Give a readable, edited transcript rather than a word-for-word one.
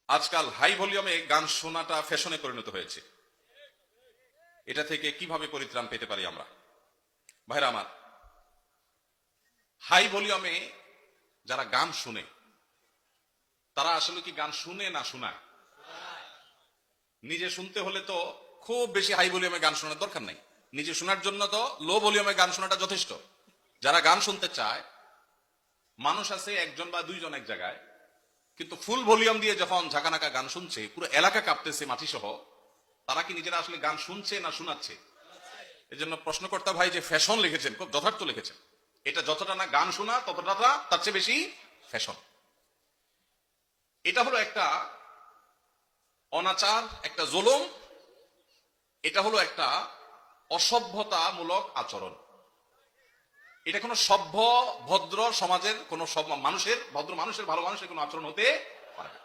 আজকাল হাই ভলিউমে গান শোনাটা ফ্যাশনে পরিণত হয়েছে। এটা থেকে কিভাবে পরিত্রাণ পেতে পারি আমরা? ভাইরা আমার, হাই ভলিউমে যারা গান শুনে তারা আসলে কি গান শুনে না শোনায়? নিজে শুনতে হলে তো খুব বেশি হাই ভলিউমে গান শোনার দরকার নেই। নিজে শোনার জন্য তো লো ভলিউমে গান শোনাটা যথেষ্ট। যারা গান শুনতে চায়, মানুষ আছে একজন বা দুইজন এক জায়গায়, কিন্তু ফুল ভলিউম দিয়ে যখন ঝাঁকানাকা গান শুনছে, পুরো এলাকা কাঁপতেছে মাটি সহ, তারা কি নিজেরা আসলে গান শুনছে না শোনাচ্ছে? এই জন্য প্রশ্নকর্তা ভাই যে ফ্যাশন লিখেছেন, খুব যথার্থ লিখেছেন। এটা যতটা না গান শোনা, ততটা তার চেয়ে বেশি ফ্যাশন। এটা হলো একটা অনাচার, একটা জুলুম, এটা হলো একটা অসভ্যতামূলক আচরণ। এটা কোনো সভ্য ভদ্র সমাজের, কোন মানুষের, ভদ্র মানুষের, ভালো মানুষের কোন আচরণ হতে পারে না।